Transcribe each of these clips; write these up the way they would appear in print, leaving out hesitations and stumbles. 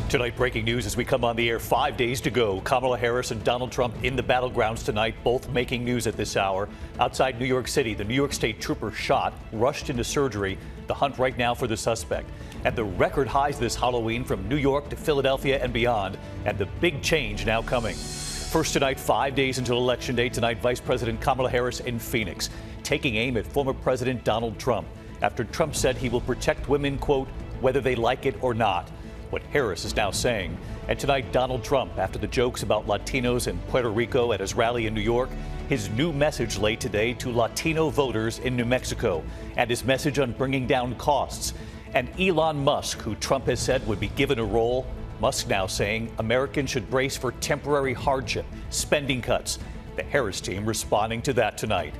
Tonight, breaking news as we come on the air 5 days to go. Kamala Harris and Donald Trump in the battlegrounds tonight, both making news at this hour. Outside New York City, the New York State trooper shot, rushed into surgery. The hunt right now for the suspect. And the record highs this Halloween from New York to Philadelphia and beyond. And the big change now coming. First tonight, 5 days until Election Day. Tonight, Vice President Kamala Harris in Phoenix, taking aim at former President Donald Trump after Trump said he will protect women, quote, whether they like it or not. What Harris is now saying. And tonight, Donald Trump, after the jokes about Latinos in Puerto Rico at his rally in New York, his new message late today to Latino voters in New Mexico, and his message on bringing down costs. And Elon Musk, who Trump has said would be given a role, Musk now saying Americans should brace for temporary hardship, spending cuts. The Harris team responding to that tonight.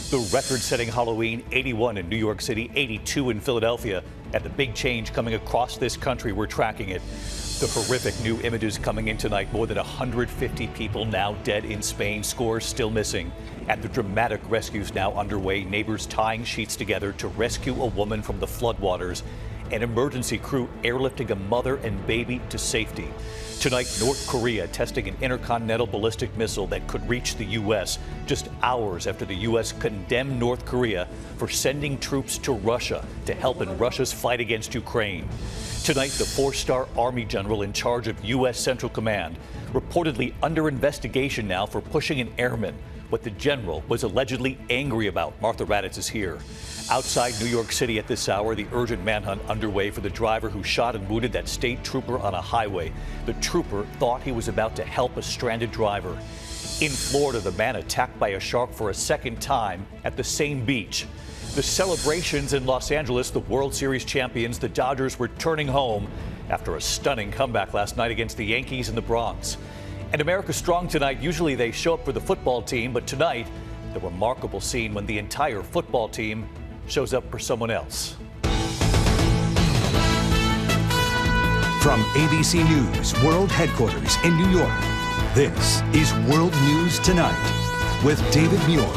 The record-setting Halloween, 81 in New York City, 82 in Philadelphia, and the big change coming across this country. We're tracking it. The horrific new images coming in tonight. More than 150 people now dead in Spain, scores still missing. And the dramatic rescues now underway. Neighbors tying sheets together to rescue a woman from the floodwaters. An emergency crew airlifting a mother and baby to safety. Tonight, North Korea testing an intercontinental ballistic missile that could reach the U.S. just hours after the U.S. condemned North Korea for sending troops to Russia to help in Russia's fight against Ukraine. Tonight, the four-star Army general in charge of U.S. Central Command, reportedly under investigation now for pushing an airman. What the general was allegedly angry about. Martha Raddatz is here. Outside New York City at this hour, the urgent manhunt underway for the driver who shot and wounded that state trooper on a highway. The trooper thought he was about to help a stranded driver. In Florida, the man attacked by a shark for a second time at the same beach. The celebrations in Los Angeles, the World Series champions, the Dodgers returning home after a stunning comeback last night against the Yankees in the Bronx. And America Strong tonight. Usually they show up for the football team, but tonight, the remarkable scene when the entire football team shows up for someone else. From ABC News World Headquarters in New York, this is World News Tonight with David Muir.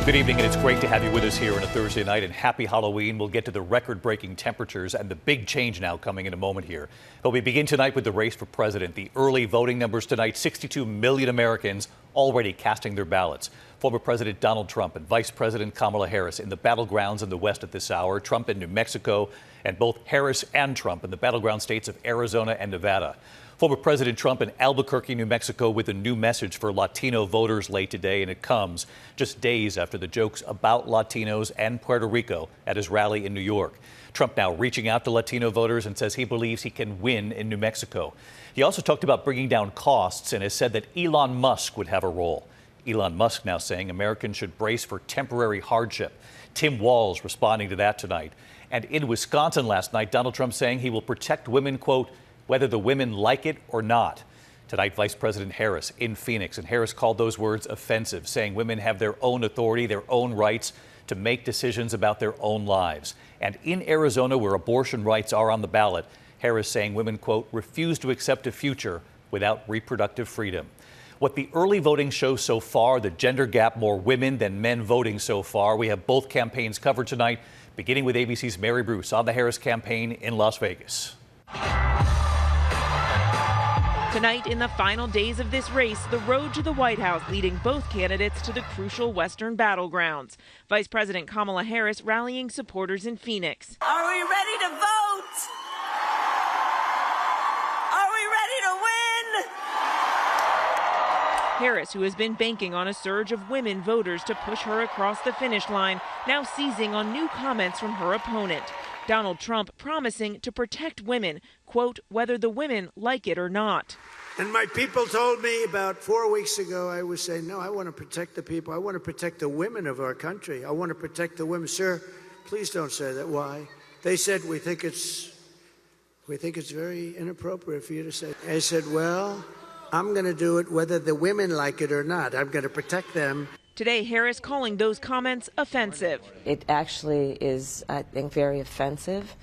Good evening, and it's great to have you with us here on a Thursday night, and happy Halloween. We'll get to the record-breaking temperatures and the big change now coming in a moment here. But we begin tonight with the race for president. The early voting numbers tonight, 62 million Americans already casting their ballots. Former President Donald Trump and Vice President Kamala Harris in the battlegrounds in the West at this hour. Trump in New Mexico, and both Harris and Trump in the battleground states of Arizona and Nevada. Former President Trump in Albuquerque, New Mexico, with a new message for Latino voters late today, and it comes just days after the jokes about Latinos and Puerto Rico at his rally in New York. Trump now reaching out to Latino voters and says he believes he can win in New Mexico. He also talked about bringing down costs and has said that Elon Musk would have a role. Elon Musk now saying Americans should brace for temporary hardship. Tim Walz responding to that tonight. And in Wisconsin last night, Donald Trump saying he will protect women, quote, whether the women like it or not. Tonight, Vice President Harris in Phoenix, and Harris called those words offensive, saying women have their own authority, their own rights to make decisions about their own lives. And in Arizona, where abortion rights are on the ballot, Harris saying women, quote, refuse to accept a future without reproductive freedom. What the early voting shows so far, the gender gap, more women than men voting so far. We have both campaigns covered tonight, beginning with ABC's Mary Bruce on the Harris campaign in Las Vegas. Tonight, in the final days of this race, the road to the White House leading both candidates to the crucial Western battlegrounds. Vice President Kamala Harris rallying supporters in Phoenix. Are we ready to vote? Are we ready to win? Harris, who has been banking on a surge of women voters to push her across the finish line, now seizing on new comments from her opponent. Donald Trump promising to protect women, quote, whether the women like it or not. And my people told me about 4 weeks ago, I was saying, no, I want to protect the people. I want to protect the women of our country. I want to protect the women. Sir, please don't say that. Why? They said, we think it's very inappropriate for you to say. I said, well, I'm going to do it whether the women like it or not. I'm going to protect them. Today, Harris calling those comments offensive. It actually is, I think, very offensive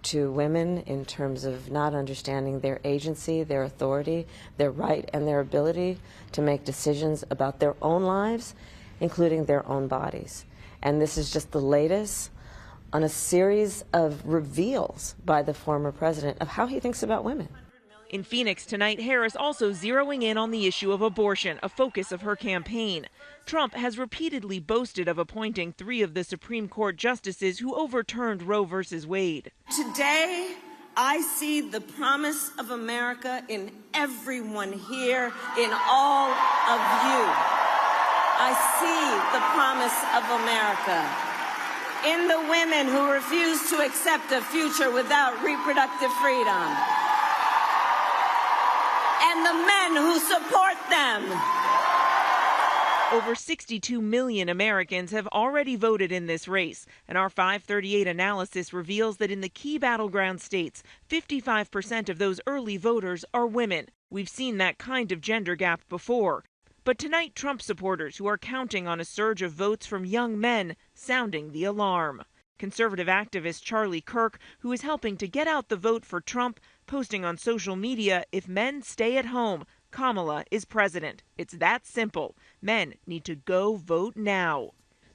to women in terms of not understanding their agency, their authority, their right, and their ability to make decisions about their own lives, including their own bodies. And this is just the latest on a series of reveals by the former president of how he thinks about women. In Phoenix tonight, Harris also zeroing in on the issue of abortion, a focus of her campaign. Trump has repeatedly boasted of appointing 3 of the Supreme Court justices who overturned Roe v. Wade. Today, I see the promise of America in everyone here, in all of you. I see the promise of America in the women who refuse to accept a future without reproductive freedom, and the men who support them. Over 62 million Americans have already voted in this race, and our 538 analysis reveals that in the key battleground states, 55% of those early voters are women. We've seen that kind of gender gap before. But tonight, Trump supporters who are counting on a surge of votes from young men sounding the alarm. Conservative activist Charlie Kirk, who is helping to get out the vote for Trump, posting on social media, "If men stay at home, Kamala is president. It's that simple. Men need to go vote now."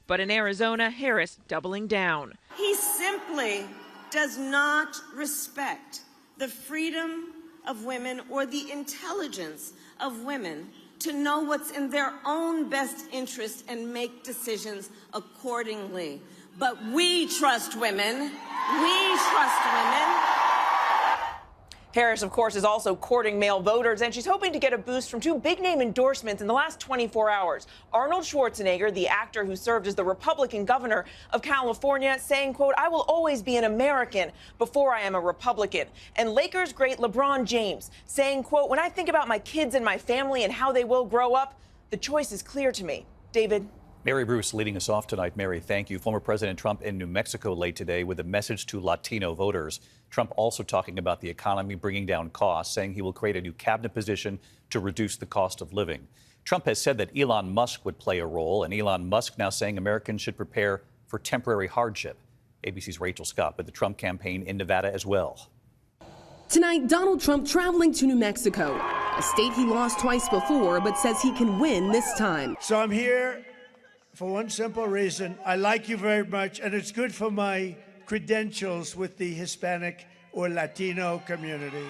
But in Arizona, Harris doubling down. He simply does not respect the freedom of women or the intelligence of women to know what's in their own best interest and make decisions accordingly. But we trust women. We trust women. Harris, of course, is also courting male voters, and she's hoping to get a boost from 2 big-name endorsements in the last 24 hours. Arnold Schwarzenegger, the actor who served as the Republican governor of California, saying, quote, "I will always be an American before I am a Republican." And Lakers great LeBron James saying, quote, "When I think about my kids and my family and how they will grow up, the choice is clear to me." David. Mary Bruce leading us off tonight. Mary, thank you. Former President Trump in New Mexico late today with a message to Latino voters. Trump also talking about the economy bringing down costs, saying he will create a new cabinet position to reduce the cost of living. Trump has said that Elon Musk would play a role, and Elon Musk now saying Americans should prepare for temporary hardship. ABC's Rachel Scott with the Trump campaign in Nevada as well. Tonight, Donald Trump traveling to New Mexico, a state he lost twice before, but says he can win this time. So I'm here for one simple reason. I like you very much, and it's good for my credentials with the Hispanic or Latino community.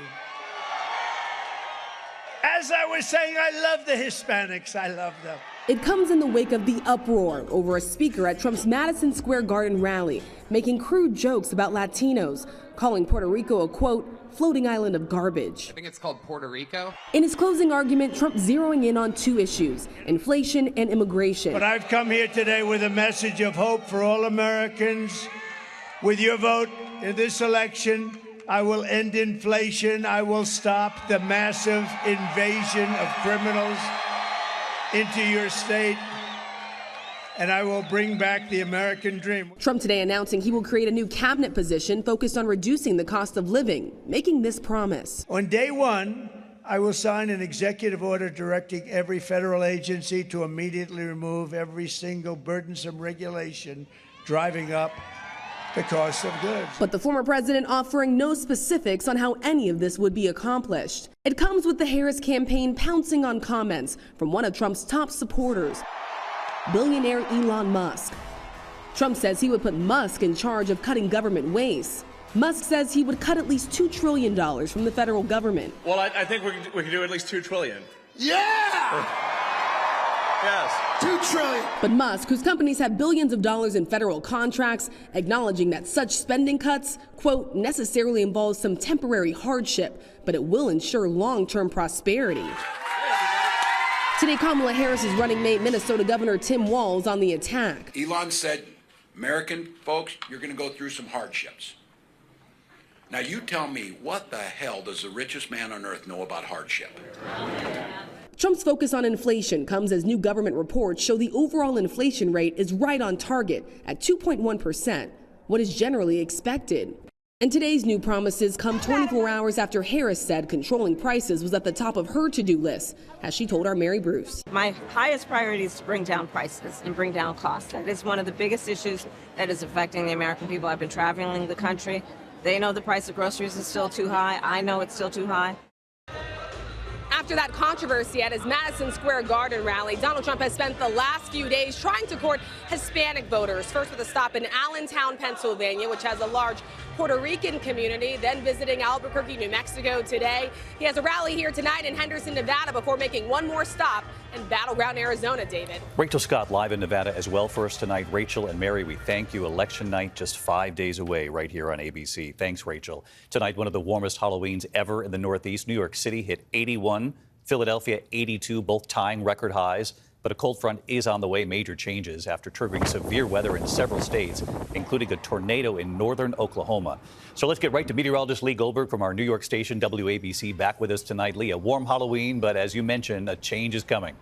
As I was saying, I love the Hispanics. I love them. It comes in the wake of the uproar over a speaker at Trump's Madison Square Garden rally, making crude jokes about Latinos, calling Puerto Rico a, quote, "floating island of garbage." I think it's called Puerto Rico. In his closing argument, Trump zeroing in on 2 issues, inflation and immigration. But I've come here today with a message of hope for all Americans. With your vote in this election, I will end inflation. I will stop the massive invasion of criminals into your state, and I will bring back the American dream. Trump today announcing he will create a new cabinet position focused on reducing the cost of living, making this promise. On day 1, I will sign an executive order directing every federal agency to immediately remove every single burdensome regulation driving up the cost of goods. But the former president offering no specifics on how any of this would be accomplished. It comes with the Harris campaign pouncing on comments from one of Trump's top supporters, billionaire Elon Musk. Trump says he would put Musk in charge of cutting government waste. Musk says he would cut at least $2 trillion from the federal government. Well, I think we can do at least $2 trillion. Yeah! Yes. $2 trillion. But Musk, whose companies have billions of dollars in federal contracts, acknowledging that such spending cuts, quote, necessarily involves some temporary hardship, but it will ensure long-term prosperity. Today, Kamala Harris's running mate, Minnesota Governor Tim Walz, on the attack. Elon said, American folks, you're going to go through some hardships. Now you tell me, what the hell does the richest man on earth know about hardship? Trump's focus on inflation comes as new government reports show the overall inflation rate is right on target at 2.1%, what is generally expected. And today's new promises come 24 hours after Harris said controlling prices was at the top of her to-do list, as she told our Mary Bruce. My highest priority is to bring down prices and bring down costs. That is one of the biggest issues that is affecting the American people. I've been traveling the country. They know the price of groceries is still too high. I know it's still too high. After that controversy at his Madison Square Garden rally, Donald Trump has spent the last few days trying to court Hispanic voters, first with a stop in Allentown, Pennsylvania, which has a large Puerto Rican community, then visiting Albuquerque, New Mexico today. He has a rally here tonight in Henderson, Nevada, before making one more stop in battleground Arizona, David. Rachel Scott live in Nevada as well for us tonight. Rachel and Mary, we thank you. Election night just 5 days away right here on ABC. Thanks, Rachel. Tonight, one of the warmest Halloweens ever in the Northeast. New York City hit 81, Philadelphia 82, both tying record highs. But a cold front is on the way. Major changes after triggering severe weather in several states, including a tornado in northern Oklahoma. So let's get right to meteorologist Lee Goldberg from our New York station, WABC, back with us tonight. Lee, a warm Halloween, but as you mentioned, a change is coming.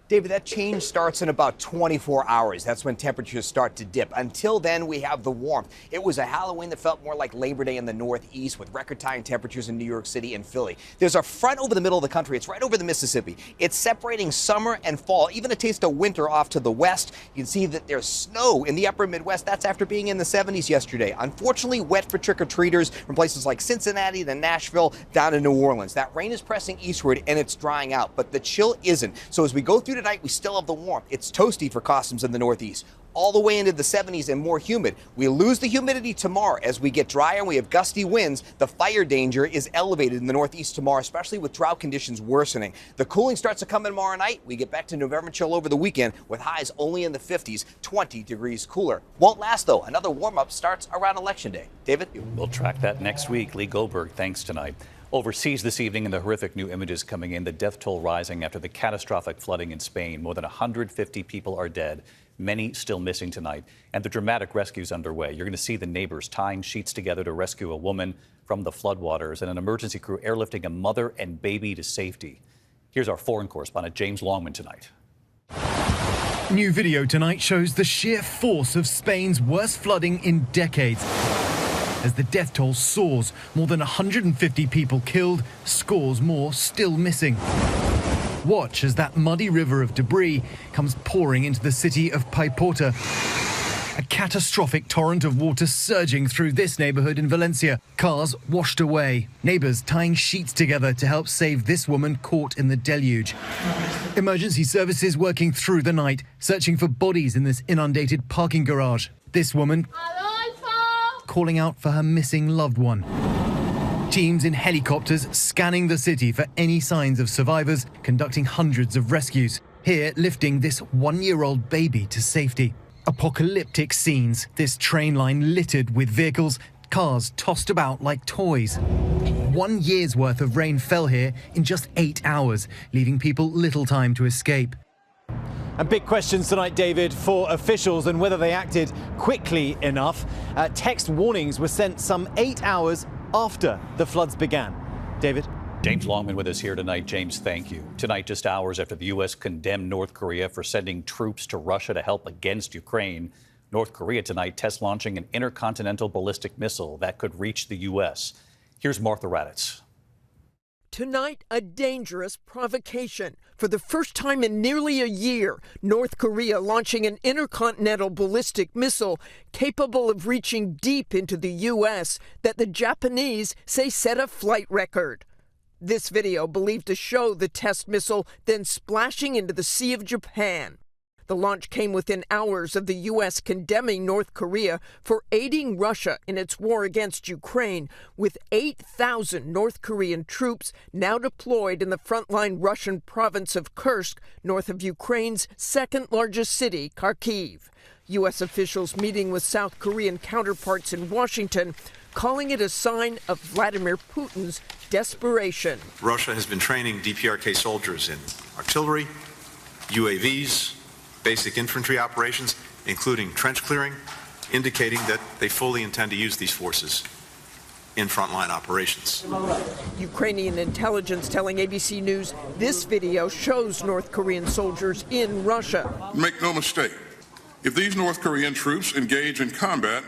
David, that change starts in about 24 hours. That's when temperatures start to dip. Until then, we have the warmth. It was a Halloween that felt more like Labor Day in the Northeast with record-tying temperatures in New York City and Philly. There's a front over the middle of the country. It's right over the Mississippi. It's separating summer and fall, even a taste of winter off to the west. You can see that there's snow in the upper Midwest. That's after being in the 70s yesterday. Unfortunately, wet for trick-or-treaters from places like Cincinnati to Nashville down to New Orleans. That rain is pressing eastward and it's drying out, but the chill isn't. So as we go through tonight, we still have the warmth. It's toasty for costumes in the Northeast, all the way into the 70s and more humid. We lose the humidity tomorrow as we get drier and we have gusty winds. The fire danger is elevated in the Northeast tomorrow, especially with drought conditions worsening. The cooling starts to come in tomorrow night. We get back to November chill over the weekend with highs only in the 50s, 20 degrees cooler. Won't last though. Another warm-up starts around Election Day. David? We'll track that next week. Lee Goldberg, thanks tonight. Overseas this evening, and the horrific new images coming in, the death toll rising after the catastrophic flooding in Spain. More than 150 people are dead, many still missing tonight, and the dramatic rescues underway. You're going to see the neighbors tying sheets together to rescue a woman from the floodwaters, and an emergency crew airlifting a mother and baby to safety. Here's our foreign correspondent, James Longman, tonight. New video tonight shows the sheer force of Spain's worst flooding in decades. As the death toll soars, more than 150 people killed, scores more still missing. Watch as that muddy river of debris comes pouring into the city of Paiporta. A catastrophic torrent of water surging through this neighborhood in Valencia. Cars washed away. Neighbors tying sheets together to help save this woman caught in the deluge. Emergency services working through the night, searching for bodies in this inundated parking garage. This woman calling out for her missing loved one. Teams in helicopters scanning the city for any signs of survivors, conducting hundreds of rescues. Here, lifting this one-year-old baby to safety. Apocalyptic scenes, this train line littered with vehicles, cars tossed about like toys. 1 year's worth of rain fell here in just 8 hours, leaving people little time to escape. And big questions tonight, David, for officials and whether they acted quickly enough. Text warnings were sent some 8 hours after the floods began. David? James Longman with us here tonight. James, thank you. Tonight, just hours after the U.S. condemned North Korea for sending troops to Russia to help against Ukraine, North Korea tonight test launching an intercontinental ballistic missile that could reach the U.S. Here's Martha Raddatz. Tonight, a dangerous provocation. For the first time in nearly a year, North Korea launching an intercontinental ballistic missile capable of reaching deep into the U.S. that the Japanese say set a flight record. This video believed to show the test missile then splashing into the Sea of Japan. The launch came within hours of the U.S. condemning North Korea for aiding Russia in its war against Ukraine, with 8,000 North Korean troops now deployed in the frontline Russian province of Kursk, north of Ukraine's second-largest city, Kharkiv. U.S. officials meeting with South Korean counterparts in Washington, calling it a sign of Vladimir Putin's desperation. Russia has been training DPRK soldiers in artillery, UAVs, basic infantry operations, including trench clearing, indicating that they fully intend to use these forces in frontline operations. Ukrainian intelligence telling ABC News this video shows North Korean soldiers in Russia. Make no mistake, if these North Korean troops engage in combat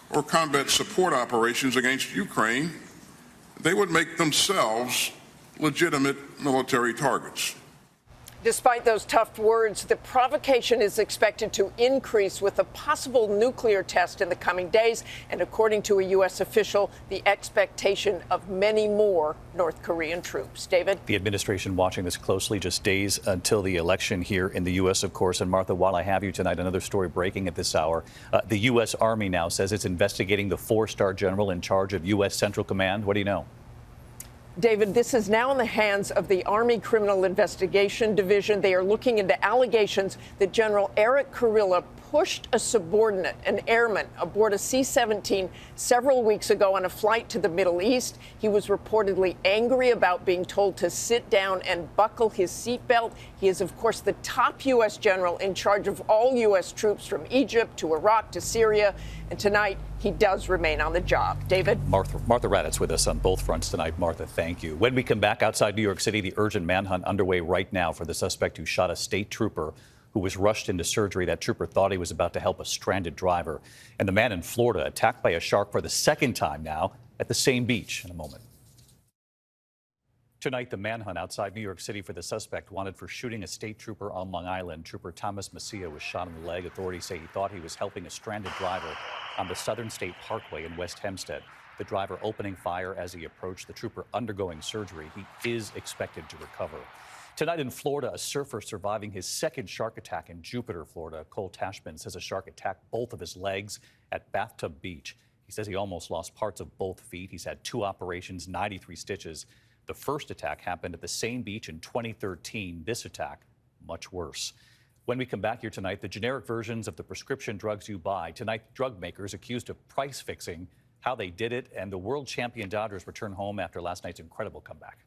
or combat support operations against Ukraine, they would make themselves legitimate military targets. Despite those tough words, the provocation is expected to increase with a possible nuclear test in the coming days. And according to a U.S. official, the expectation of many more North Korean troops. David? The administration watching this closely, just days until the election here in the U.S., of course. And Martha, while I have you tonight, another story breaking at this hour. The U.S. Army now says it's investigating the 4-star general in charge of U.S. Central Command. What do you know? David, this is now in the hands of the Army Criminal Investigation Division. They are looking into allegations that General Eric Kurilla pushed a subordinate, an airman, aboard a C-17 several weeks ago on a flight to the Middle East. He was reportedly angry about being told to sit down and buckle his seatbelt. He is, of course, the top U.S. general in charge of all U.S. troops from Egypt to Iraq to Syria. And tonight, he does remain on the job. David? Martha Raddatz with us on both fronts tonight. Martha, thank you. When we come back outside New York City, the urgent manhunt underway right now for the suspect who shot a state trooper who was rushed into surgery. That trooper thought he was about to help a stranded driver. And the man in Florida attacked by a shark for the second time now at the same beach. In a moment. Tonight, the manhunt outside New York City for the suspect wanted for shooting a state trooper on Long Island. Trooper Thomas Macia was shot in the leg. Authorities say he thought he was helping a stranded driver on the Southern State Parkway in West Hempstead. The driver opening fire as he approached, the trooper undergoing surgery. He is expected to recover. Tonight in Florida, a surfer surviving his second shark attack in Jupiter, Florida. Cole Tashman says a shark attacked both of his legs at Bathtub Beach. He says he almost lost parts of both feet. He's had 2 operations, 93 stitches. The first attack happened at the same beach in 2013. This attack, much worse. When we come back here tonight, the generic versions of the prescription drugs you buy. Tonight, drug makers accused of price fixing, how they did it, and the world champion Dodgers return home after last night's incredible comeback.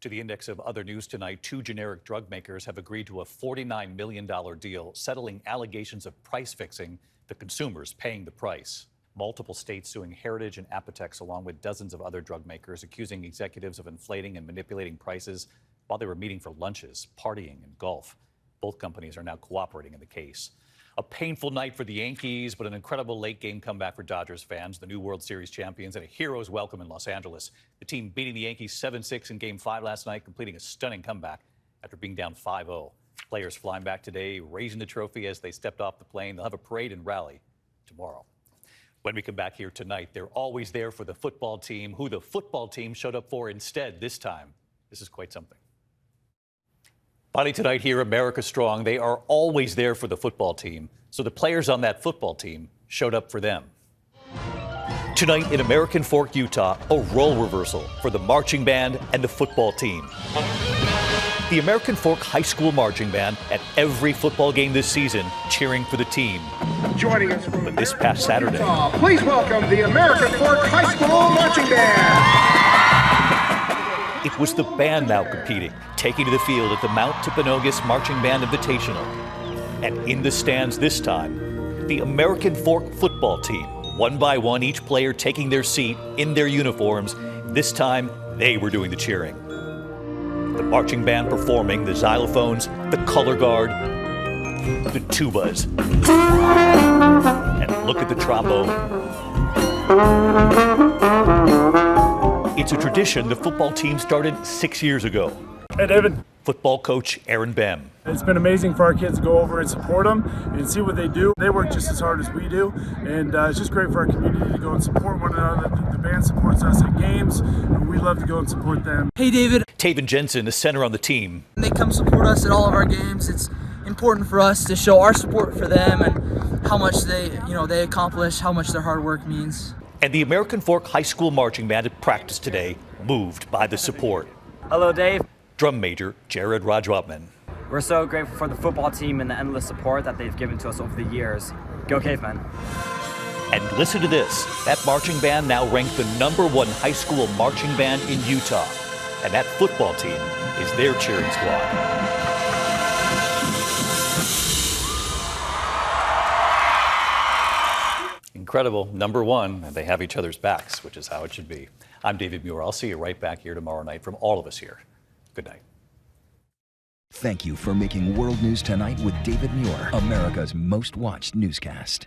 To the index of other news tonight, 2 generic drug makers have agreed to a $49 million deal, settling allegations of price fixing, the consumers paying the price. Multiple states suing Heritage and Apotex, along with dozens of other drug makers, accusing executives of inflating and manipulating prices while they were meeting for lunches, partying, and golf. Both companies are now cooperating in the case. A painful night for the Yankees, but an incredible late-game comeback for Dodgers fans, the new World Series champions, and a hero's welcome in Los Angeles. The team beating the Yankees 7-6 in Game 5 last night, completing a stunning comeback after being down 5-0. Players flying back today, raising the trophy as they stepped off the plane. They'll have a parade and rally tomorrow. When we come back here tonight, they're always there for the football team. Who the football team showed up for instead this time. This is quite something. Finally tonight here, America Strong. They are always there for the football team. So the players on that football team showed up for them. Tonight in American Fork, Utah, a role reversal for the marching band and the football team. The American Fork High School Marching Band at every football game this season cheering for the team. Joining us from this past Saturday, Utah, please welcome the American Fork High School Marching Band. It was the band now competing, taking to the field at the Mount Timpanogos Marching Band Invitational. And in the stands this time, the American Fork football team, one by one, each player taking their seat in their uniforms. This time, they were doing the cheering. The marching band performing, the xylophones, the color guard, the tubas. And look at the trombone. It's a tradition the football team started 6 years ago. Hey, David. Football coach Aaron Bem. It's been amazing for our kids to go over and support them and see what they do. They work just as hard as we do, and it's just great for our community to go and support one another. The band supports us at games, and we love to go and support them. Hey, David. Taven Jensen, the center on the team. They come support us at all of our games. It's important for us to show our support for them and how much they accomplish, how much their hard work means. And the American Fork High School Marching Band at practice today, moved by the support. Hello, Dave. Drum major Jared Rajwapman. We're so grateful for the football team and the endless support that they've given to us over the years. Go Cavemen. And listen to this. That marching band now ranked the #1 high school marching band in Utah. And that football team is their cheering squad. Incredible, #1, and they have each other's backs, which is how it should be. I'm David Muir. I'll see you right back here tomorrow night from all of us here. Good night. Thank you for making World News Tonight with David Muir, America's most watched newscast.